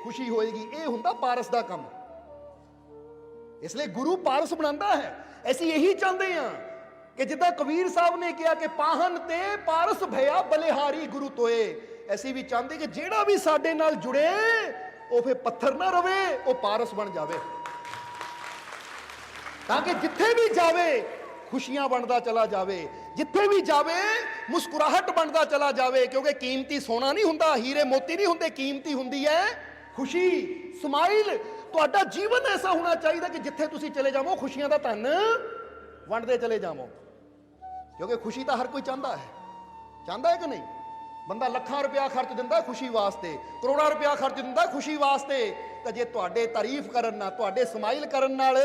ਖੁਸ਼ੀ ਹੋਏਗੀ। ਇਹ ਹੁੰਦਾ ਪਾਰਸ ਦਾ ਕੰਮ। ਇਸ ਲਈ ਗੁਰੂ ਪਾਰਸ ਬਣਾਉਂਦਾ ਹੈ। ਅਸੀਂ ਇਹੀ ਚਾਹੁੰਦੇ ਹਾਂ ਕਿ ਜਿੱਦਾਂ ਕਬੀਰ ਸਾਹਿਬ ਨੇ ਕਿਹਾ ਕਿ ਪਾਹਨ ਤੇ ਪਾਰਸ ਭਇਆ ਬਲਿਹਾਰੀ ਗੁਰੂ ਤੋਏ, ਅਸੀਂ ਵੀ ਚਾਹੁੰਦੇ ਕਿ ਜਿਹੜਾ ਵੀ ਸਾਡੇ ਨਾਲ ਜੁੜੇ ਉਹ ਫਿਰ ਪੱਥਰ ਨਾ ਰਵੇ, ਉਹ ਪਾਰਸ ਬਣ ਜਾਵੇ, ਤਾਂ ਕਿ ਜਿੱਥੇ ਵੀ ਜਾਵੇ ਖੁਸ਼ੀਆਂ ਬਣਦਾ ਚਲਾ ਜਾਵੇ, ਜਿੱਥੇ ਵੀ ਜਾਵੇ ਮੁਸਕਰਾਹਟ ਬਣਦਾ ਚਲਾ ਜਾਵੇ। ਕਿਉਂਕਿ ਕੀਮਤੀ ਸੋਨਾ ਨਹੀਂ ਹੁੰਦਾ, ਹੀਰੇ ਮੋਤੀ ਨਹੀਂ ਹੁੰਦੇ, ਕੀਮਤੀ ਹੁੰਦੀ ਹੈ ਖੁਸ਼ੀ, ਸਮਾਈਲ। ਤੁਹਾਡਾ ਜੀਵਨ ਐਸਾ ਹੋਣਾ ਚਾਹੀਦਾ ਕਿ ਜਿੱਥੇ ਤੁਸੀਂ ਚਲੇ ਜਾਵੋ ਖੁਸ਼ੀਆਂ ਦਾ ਧਨ ਵੰਡਦੇ ਚਲੇ ਜਾਵੋ, ਕਿਉਂਕਿ ਖੁਸ਼ੀ ਤਾਂ ਹਰ ਕੋਈ ਚਾਹੁੰਦਾ ਹੈ ਕਿ ਨਹੀਂ? ਬੰਦਾ ਲੱਖਾਂ ਰੁਪਇਆ ਖਰਚ ਦਿੰਦਾ ਖੁਸ਼ੀ ਵਾਸਤੇ, ਕਰੋੜਾਂ ਰੁਪਇਆ ਖਰਚ ਦਿੰਦਾ ਖੁਸ਼ੀ ਵਾਸਤੇ। ਤਾਂ ਜੇ ਤੁਹਾਡੇ ਤਾਰੀਫ ਕਰਨ ਨਾਲ, ਤੁਹਾਡੇ ਸਮਾਈਲ ਕਰਨ ਨਾਲ,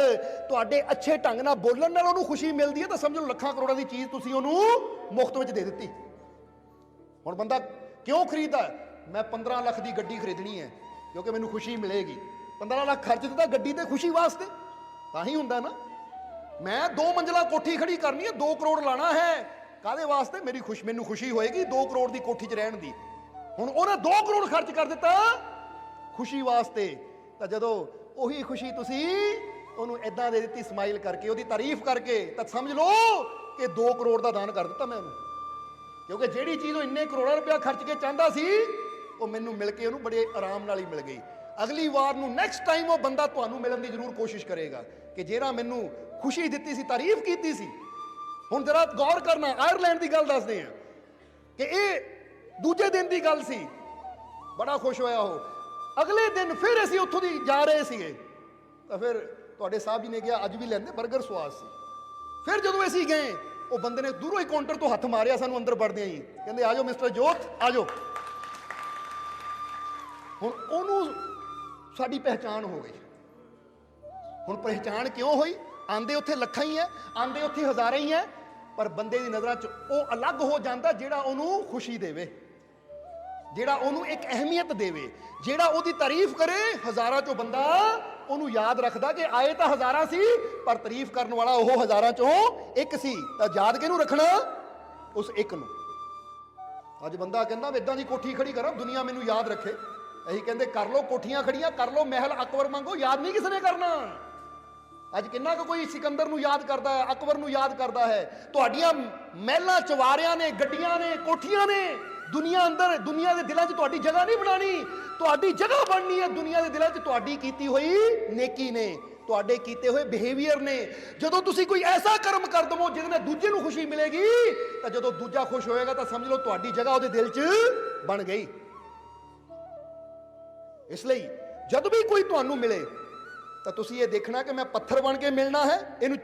ਤੁਹਾਡੇ ਅੱਛੇ ਢੰਗ ਨਾਲ ਬੋਲਣ ਨਾਲ ਉਹਨੂੰ ਖੁਸ਼ੀ ਮਿਲਦੀ ਹੈ ਤਾਂ ਸਮਝੋ ਲੱਖਾਂ ਕਰੋੜਾਂ ਦੀ ਚੀਜ਼ ਤੁਸੀਂ ਉਹਨੂੰ ਮੁਫਤ ਵਿੱਚ ਦੇ ਦਿੱਤੀ। ਹੁਣ ਬੰਦਾ ਕਿਉਂ ਖਰੀਦਦਾ? ਮੈਂ 15 ਲੱਖ ਦੀ ਗੱਡੀ ਖਰੀਦਣੀ ਹੈ ਕਿਉਂਕਿ ਮੈਨੂੰ ਖੁਸ਼ੀ ਮਿਲੇਗੀ। 15 ਲੱਖ ਖਰਚ ਦਿੱਤਾ ਗੱਡੀ ਤੇ ਖੁਸ਼ੀ ਵਾਸਤੇ, ਤਾਂ ਹੀ ਹੁੰਦਾ ਨਾ। ਮੈਂ 2 ਮੰਜ਼ਲਾ ਕੋਠੀ ਖੜੀ ਕਰਨੀ ਹੈ, 2 ਕਰੋੜ ਲਾਣਾ ਹੈ, ਕਾਹਦੇ ਵਾਸਤੇ? ਮੈਨੂੰ ਖੁਸ਼ੀ ਹੋਏਗੀ 2 ਕਰੋੜ ਦੀ ਕੋਠੀ 'ਚ ਰਹਿਣ ਦੀ। ਹੁਣ ਉਹਨੇ 2 ਕਰੋੜ ਖਰਚ ਕਰ ਦਿੱਤਾ ਖੁਸ਼ੀ ਵਾਸਤੇ, ਤਾਂ ਜਦੋਂ ਉਹੀ ਖੁਸ਼ੀ ਤੁਸੀਂ ਉਹਨੂੰ ਇਦਾਂ ਦੇ ਦਿੱਤੀ ਸਮਾਈਲ ਕਰਕੇ, ਉਹਦੀ ਤਾਰੀਫ ਕਰਕੇ, ਤਾਂ ਸਮਝ ਲਓ ਕਿ 2 ਕਰੋੜ ਦਾ ਦਾਨ ਕਰ ਦਿੱਤਾ ਮੈਂ ਉਹਨੂੰ। ਕਿਉਂਕਿ ਜਿਹੜੀ ਚੀਜ਼ ਉਹ ਇੰਨੇ ਕਰੋੜਾਂ ਰੁਪਇਆ ਖਰਚ ਕੇ ਚਾਹੁੰਦਾ ਸੀ ਉਹ ਮੈਨੂੰ ਮਿਲ ਕੇ ਉਹਨੂੰ ਬੜੇ ਆਰਾਮ ਨਾਲ ਹੀ ਮਿਲ ਗਈ। ਅਗਲੀ ਵਾਰ ਨੂੰ ਨੈਕਸਟ ਟਾਈਮ ਉਹ ਬੰਦਾ ਤੁਹਾਨੂੰ ਮਿਲਣ ਦੀ ਜ਼ਰੂਰ ਕੋਸ਼ਿਸ਼ ਕਰੇਗਾ ਕਿ ਜਿਹੜਾ ਮੈਨੂੰ ਖੁਸ਼ੀ ਦਿੱਤੀ ਸੀ, ਤਾਰੀਫ ਕੀਤੀ ਸੀ। ਹੁਣ ਜਰਾ ਗੌਰ ਕਰਨਾ, ਆਇਰਲੈਂਡ ਦੀ ਗੱਲ ਦੱਸਦੇ ਹਾਂ ਕਿ ਇਹ ਦੂਜੇ ਦਿਨ ਦੀ ਗੱਲ ਸੀ। ਬੜਾ ਖੁਸ਼ ਹੋਇਆ ਉਹ ਅਗਲੇ ਦਿਨ ਫਿਰ ਅਸੀਂ ਉੱਥੋਂ ਦੀ ਜਾ ਰਹੇ ਸੀਗੇ ਤਾਂ ਫਿਰ ਤੁਹਾਡੇ ਸਾਹਿਬ ਜੀ ਨੇ ਕਿਹਾ ਅੱਜ ਵੀ ਲੈਂਦੇ 버ਗਰ ਸਵਾਦ ਸੀ। ਫਿਰ ਜਦੋਂ ਅਸੀਂ ਗਏ ਉਹ ਬੰਦੇ ਨੇ ਦੂਰੋਂ ਹੀ ਕਾਊਂਟਰ ਤੋਂ ਹੱਥ ਮਾਰਿਆ ਸਾਨੂੰ ਅੰਦਰ ਵੜਦਿਆਂ ਹੀ, ਕਹਿੰਦੇ ਆਜੋ ਮਿਸਟਰ ਜੋਤ ਆਜੋ। ਹੁਣ ਉਹਨੂੰ ਸਾਡੀ ਪਹਿਚਾਣ ਹੋ ਗਈ। ਹੁਣ ਪਹਿਚਾਣ ਕਿਉਂ ਹੋਈ? ਆਂਦੇ ਉੱਥੇ ਲੱਖਾਂ ਹੀ ਹੈ, ਆਂਦੇ ਉੱਥੇ ਹਜ਼ਾਰਾਂ ਹੀ ਹੈ, ਪਰ ਬੰਦੇ ਦੀ ਨਜ਼ਰਾਂ 'ਚ ਉਹ ਅਲੱਗ ਹੋ ਜਾਂਦਾ ਜਿਹੜਾ ਉਹਨੂੰ ਖੁਸ਼ੀ ਦੇਵੇ, ਜਿਹੜਾ ਉਹਨੂੰ ਇੱਕ ਅਹਿਮੀਅਤ ਦੇਵੇ, ਜਿਹੜਾ ਉਹਦੀ ਤਾਰੀਫ ਕਰੇ। ਹਜ਼ਾਰਾਂ 'ਚੋਂ ਬੰਦਾ ਉਹਨੂੰ ਯਾਦ ਰੱਖਦਾ ਕਿ ਆਏ ਤਾਂ ਹਜ਼ਾਰਾਂ ਸੀ ਪਰ ਤਾਰੀਫ ਕਰਨ ਵਾਲਾ ਉਹ ਹਜ਼ਾਰਾਂ 'ਚੋਂ ਇੱਕ ਸੀ। ਤਾਂ ਯਾਦ ਕਿਹਨੂੰ ਰੱਖਣਾ? ਉਸ ਇੱਕ ਨੂੰ। ਅੱਜ ਬੰਦਾ ਕਹਿੰਦਾ ਵੀ ਇਦਾਂ ਦੀ ਕੋਠੀ ਖੜੀ ਕਰਾਂ ਦੁਨੀਆ ਮੈਨੂੰ ਯਾਦ ਰੱਖੇ। ਅਸੀਂ ਕਹਿੰਦੇ ਕਰ ਲਓ ਕੋਠੀਆਂ ਖੜੀਆਂ, ਕਰ ਲਓ ਮਹਿਲ ਅਕਬਰ ਮੰਗੋ, ਯਾਦ ਨਹੀਂ ਕਿਸੇ ਨੇ ਕਰਨਾ। ਅੱਜ ਕਿੰਨਾ ਕੁ ਕੋਈ ਸਿਕੰਦਰ ਨੂੰ ਯਾਦ ਕਰਦਾ ਹੈ, ਅਕਬਰ ਨੂੰ ਯਾਦ ਕਰਦਾ ਹੈ। ਤੁਹਾਡੀਆਂ ਮਹਿਲਾਂ ਚਵਾਰਿਆਂ ਨੇ, ਗੱਡੀਆਂ ਨੇ, ਕੋਠੀਆਂ ਨੇ। ਦੁਨੀਆ ਅੰਦਰ, ਦੁਨੀਆ ਦੇ ਦਿਲਾਂ 'ਚ ਤੁਹਾਡੀ ਜਗ੍ਹਾ ਨਹੀਂ ਬਣਾਣੀ। ਤੁਹਾਡੀ ਜਗ੍ਹਾ ਬਣਨੀ ਹੈ ਦੁਨੀਆ ਦੇ ਦਿਲਾਂ 'ਚ ਤੁਹਾਡੀ ਕੀਤੀ ਹੋਈ ਨੇਕੀ ਨੇ, ਤੁਹਾਡੇ ਕੀਤੇ ਹੋਏ ਬਿਹੇਵੀਅਰ ਨੇ। ਜਦੋਂ ਤੁਸੀਂ ਕੋਈ ਐਸਾ ਕਰਮ ਕਰ ਦਵੋ ਜਿਹਦੇ ਨਾਲ ਦੂਜੇ ਨੂੰ ਖੁਸ਼ੀ ਮਿਲੇਗੀ, ਤਾਂ ਜਦੋਂ ਦੂਜਾ ਖੁਸ਼ ਹੋਏਗਾ ਤਾਂ ਸਮਝ ਲਓ ਤੁਹਾਡੀ ਜਗ੍ਹਾ ਉਹਦੇ ਦਿਲ 'ਚ ਬਣ ਗਈ। ਇਸ ਲਈ ਜਦ ਵੀ ਕੋਈ ਤੁਹਾਨੂੰ ਮਿਲੇ ਤਾਂ ਤੁਸੀਂ ਇਹ ਦੇਖਣਾ ਕਿ ਮੈਂ ਪੱਥਰ ਬਣ ਕੇ ਮਿਲਣਾ ਹੈ, ਇਹਨੂੰ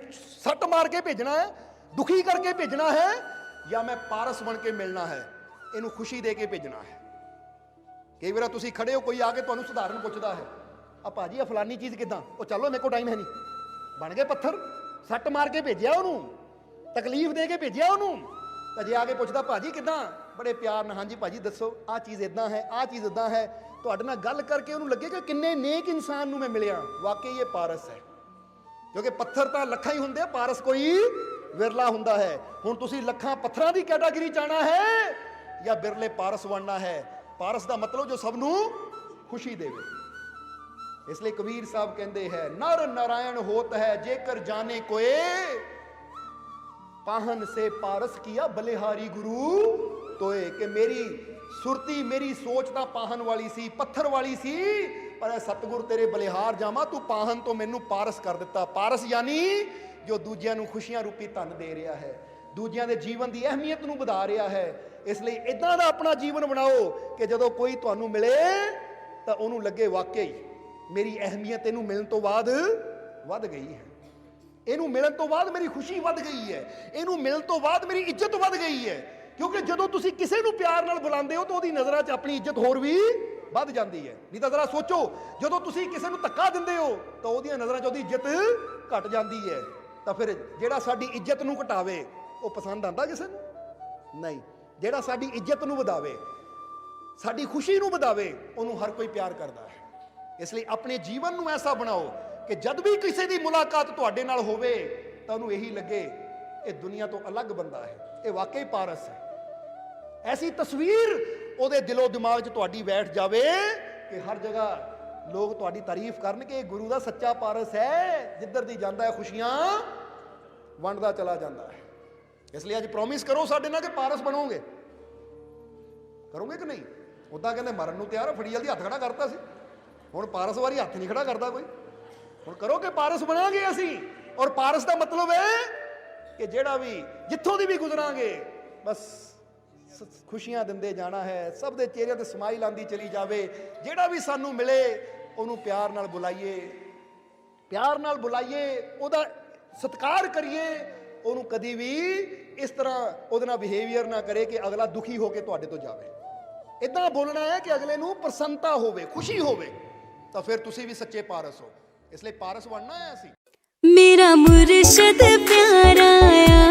ਸੱਟ ਮਾਰ ਕੇ ਭੇਜਣਾ ਹੈ, ਦੁਖੀ ਕਰਕੇ ਭੇਜਣਾ ਹੈ, ਜਾਂ ਮੈਂ ਪਾਰਸ ਬਣ ਕੇ ਮਿਲਣਾ ਹੈ, ਇਹਨੂੰ ਖੁਸ਼ੀ ਦੇ ਕੇ ਭੇਜਣਾ ਹੈ। ਕਈ ਵਾਰ ਤੁਸੀਂ ਖੜੇ ਹੋ, ਕੋਈ ਆ ਕੇ ਤੁਹਾਨੂੰ ਸਧਾਰਨ ਪੁੱਛਦਾ ਹੈ, ਆ ਭਾਜੀ ਆ ਫਲਾਨੀ ਚੀਜ਼ ਕਿਦਾਂ? ਉਹ ਚਲੋ ਮੇਰੇ ਕੋਲ ਟਾਈਮ ਹੈ ਨਹੀਂ। ਬਣ ਗਏ ਪੱਥਰ, ਸੱਟ ਮਾਰ ਕੇ ਭੇਜਿਆ ਉਹਨੂੰ, ਤਕਲੀਫ ਦੇ ਕੇ ਭੇਜਿਆ ਉਹਨੂੰ। ਤਾਂ ਜੇ ਆ ਕੇ ਪੁੱਛਦਾ ਭਾਜੀ ਕਿਦਾਂ, ਬੜੇ ਪਿਆਰ ਨਾਲ ਹਾਂਜੀ ਭਾਜੀ ਦੱਸੋ ਆਹ ਚੀਜ਼ ਇਦਾਂ ਹੈ, ਆਹ ਚੀਜ਼ ਇਦਾਂ ਹੈ, ਤੁਹਾਡੇ ਨਾਲ ਗੱਲ ਕਰਕੇ ਉਹਨੂੰ ਲੱਗੇ ਕਿ ਕਿੰਨੇ ਨੇਕ ਇਨਸਾਨ ਨੂੰ ਮੈਂ ਮਿਲਿਆ, ਵਾਕਈ ਇਹ ਪਾਰਸ ਹੈ। ਕਿਉਂਕਿ ਪੱਥਰ ਤਾਂ ਲੱਖਾਂ ਹੀ ਹੁੰਦੇ ਆ, ਪਾਰਸ ਕੋਈ ਵਿਰਲਾ ਹੁੰਦਾ ਹੈ। ਹੁਣ ਤੁਸੀਂ ਲੱਖਾਂ ਪੱਥਰਾਂ ਦੀ ਕੈਟਾਗਰੀ 'ਚ ਆਉਣਾ ਹੈ ਜਾਂ ਬਿਰਲੇ ਪਾਰਸ ਬਣਨਾ ਹੈ? ਪਾਰਸ ਦਾ ਮਤਲਬ ਜੋ ਸਭ ਨੂੰ ਖੁਸ਼ੀ ਦੇਵੇ। ਇਸ ਲਈ ਕਬੀਰ ਸਾਹਿਬ ਕਹਿੰਦੇ ਹੈ, ਨਰ ਨਾਰਾਇਣ ਹੋਤ ਹੈ ਜੇਕਰ ਜਾਣੇ ਕੋਏ, ਪਾਹਨ ਸੇ ਪਾਰਸ ਕੀਆ ਬਲਿਹਾਰੀ ਗੁਰੂ ਤੋਏ। ਕਿ ਮੇਰੀ ਸੁਰਤੀ, ਮੇਰੀ ਸੋਚ ਤਾਂ ਪਾਹਨ ਵਾਲੀ ਸੀ, ਪੱਥਰ ਵਾਲੀ ਸੀ, ਪਰ ਸਤਿਗੁਰ ਤੇਰੇ ਬਲਿਹਾਰ ਜਾਵਾਂ, ਤੂੰ ਪਾਹਨ ਤੋਂ ਮੈਨੂੰ ਪਾਰਸ ਕਰ ਦਿੱਤਾ। ਪਾਰਸ ਯਾਨੀ ਜੋ ਦੂਜਿਆਂ ਨੂੰ ਖੁਸ਼ੀਆਂ ਰੂਪੀ ਧਨ ਦੇ ਰਿਹਾ ਹੈ, ਦੂਜਿਆਂ ਦੇ ਜੀਵਨ ਦੀ ਅਹਿਮੀਅਤ ਨੂੰ ਵਧਾ ਰਿਹਾ ਹੈ। ਇਸ ਲਈ ਇਦਾਂ ਦਾ ਆਪਣਾ ਜੀਵਨ ਬਣਾਓ ਕਿ ਜਦੋਂ ਕੋਈ ਤੁਹਾਨੂੰ ਮਿਲੇ ਤਾਂ ਉਹਨੂੰ ਲੱਗੇ ਵਾਕਈ ਮੇਰੀ ਅਹਿਮੀਅਤ ਇਹਨੂੰ ਮਿਲਣ ਤੋਂ ਬਾਅਦ ਵੱਧ ਗਈ ਹੈ, ਇਹਨੂੰ ਮਿਲਣ ਤੋਂ ਬਾਅਦ ਮੇਰੀ ਖੁਸ਼ੀ ਵੱਧ ਗਈ ਹੈ, ਇਹਨੂੰ ਮਿਲਣ ਤੋਂ ਬਾਅਦ ਮੇਰੀ ਇੱਜ਼ਤ ਵੱਧ ਗਈ ਹੈ। ਕਿਉਂਕਿ ਜਦੋਂ ਤੁਸੀਂ ਕਿਸੇ ਨੂੰ ਪਿਆਰ ਨਾਲ ਬੁਲਾਉਂਦੇ ਹੋ ਤਾਂ ਉਹਦੀ ਨਜ਼ਰਾਂ 'ਚ ਆਪਣੀ ਇੱਜ਼ਤ ਹੋਰ ਵੀ ਵੱਧ ਜਾਂਦੀ ਹੈ। ਨਹੀਂ ਤਾਂ ਜ਼ਰਾ ਸੋਚੋ, ਜਦੋਂ ਤੁਸੀਂ ਕਿਸੇ ਨੂੰ ਧੱਕਾ ਦਿੰਦੇ ਹੋ ਤਾਂ ਉਹਦੀਆਂ ਨਜ਼ਰਾਂ 'ਚ ਉਹਦੀ ਇੱਜ਼ਤ ਘਟ ਜਾਂਦੀ ਹੈ। ਤਾਂ ਫਿਰ ਜਿਹੜਾ ਸਾਡੀ ਇੱਜ਼ਤ ਨੂੰ ਘਟਾਵੇ ਉਹ ਪਸੰਦ ਆਉਂਦਾ ਕਿਸੇ ਨੂੰ? ਨਹੀਂ। ਜਿਹੜਾ ਸਾਡੀ ਇੱਜ਼ਤ ਨੂੰ ਵਧਾਵੇ, ਸਾਡੀ ਖੁਸ਼ੀ ਨੂੰ ਵਧਾਵੇ, ਉਹਨੂੰ ਹਰ ਕੋਈ ਪਿਆਰ ਕਰਦਾ ਹੈ। ਇਸ ਲਈ ਆਪਣੇ ਜੀਵਨ ਨੂੰ ਐਸਾ ਬਣਾਓ ਕਿ ਜਦ ਵੀ ਕਿਸੇ ਦੀ ਮੁਲਾਕਾਤ ਤੁਹਾਡੇ ਨਾਲ ਹੋਵੇ ਤਾਂ ਉਹਨੂੰ ਇਹੀ ਲੱਗੇ ਇਹ ਦੁਨੀਆ ਤੋਂ ਅਲੱਗ ਬੰਦਾ ਹੈ, ਇਹ ਵਾਕਈ ਪਾਰਸ ਹੈ। ਐਸੀ ਤਸਵੀਰ ਉਹਦੇ ਦਿਲੋਂ ਦਿਮਾਗ 'ਚ ਤੁਹਾਡੀ ਬੈਠ ਜਾਵੇ ਕਿ ਹਰ ਜਗ੍ਹਾ ਲੋਕ ਤੁਹਾਡੀ ਤਾਰੀਫ ਕਰਨ ਕਿ ਇਹ ਗੁਰੂ ਦਾ ਸੱਚਾ ਪਾਰਸ ਹੈ, ਜਿੱਧਰ ਦੀ ਜਾਂਦਾ ਹੈ ਖੁਸ਼ੀਆਂ ਵੰਡਦਾ ਚਲਾ ਜਾਂਦਾ ਹੈ। ਇਸ ਲਈ ਅੱਜ ਪ੍ਰੋਮਿਸ ਕਰੋ ਸਾਡੇ ਨਾਲ ਕਿ ਪਾਰਸ ਬਣੋਗੇ। ਕਰੋਗੇ ਕਿ ਨਹੀਂ? ਉੱਦਾਂ ਕਹਿੰਦੇ ਮਰਨ ਨੂੰ ਤਿਆਰ, ਫੜੀ ਜਲਦੀ ਹੱਥ ਖੜਾ ਕਰਤਾ ਸੀ, ਹੁਣ ਪਾਰਸ ਵਾਰੀ ਹੱਥ ਨਹੀਂ ਖੜਾ ਕਰਦਾ ਕੋਈ। ਹੁਣ ਕਰੋ ਕਿ ਪਾਰਸ ਬਣਾਂਗੇ ਅਸੀਂ। ਔਰ ਪਾਰਸ ਦਾ ਮਤਲਬ ਹੈ ਕਿ ਜਿਹੜਾ ਵੀ ਜਿੱਥੋਂ ਦੀ ਵੀ ਗੁਜ਼ਰਾਂਗੇ ਬਸ ਖੁਸ਼ੀਆਂ ਦਿੰਦੇ ਜਾਣਾ ਹੈ, ਸਭ ਦੇ ਚਿਹਰਿਆਂ ਤੇ ਸਮਾਈਲ ਆਂਦੀ ਚਲੀ ਜਾਵੇ। ਜਿਹੜਾ ਵੀ ਸਾਨੂੰ ਮਿਲੇ ਉਹਨੂੰ ਪਿਆਰ ਨਾਲ ਬੁਲਾਈਏ, ਪਿਆਰ ਨਾਲ ਬੁਲਾਈਏ, ਉਹਦਾ ਸਤਿਕਾਰ ਕਰੀਏ, ਉਹਨੂੰ ਕਦੀ ਵੀ ਇਸ ਤਰ੍ਹਾਂ ਉਹਦੇ ਨਾਲ ਬਿਹੇਵੀਅਰ ਨਾ ਕਰੇ ਕਿ ਅਗਲਾ ਦੁਖੀ ਹੋ ਕੇ ਤੁਹਾਡੇ ਤੋਂ ਜਾਵੇ। ਇਦਾਂ ਬੋਲਣਾ ਹੈ ਕਿ ਅਗਲੇ ਨੂੰ ਪ੍ਰਸੰਨਤਾ ਹੋਵੇ, ਖੁਸ਼ੀ ਹੋਵੇ, ਤਾਂ ਫਿਰ ਤੁਸੀਂ ਵੀ ਸੱਚੇ ਪਾਰਸ ਹੋ। ਇਸ ਲਈ ਪਾਰਸ ਬਣਨਾ ਹੈ ਅਸੀਂ। मेरा मुर्शिद प्यारा आया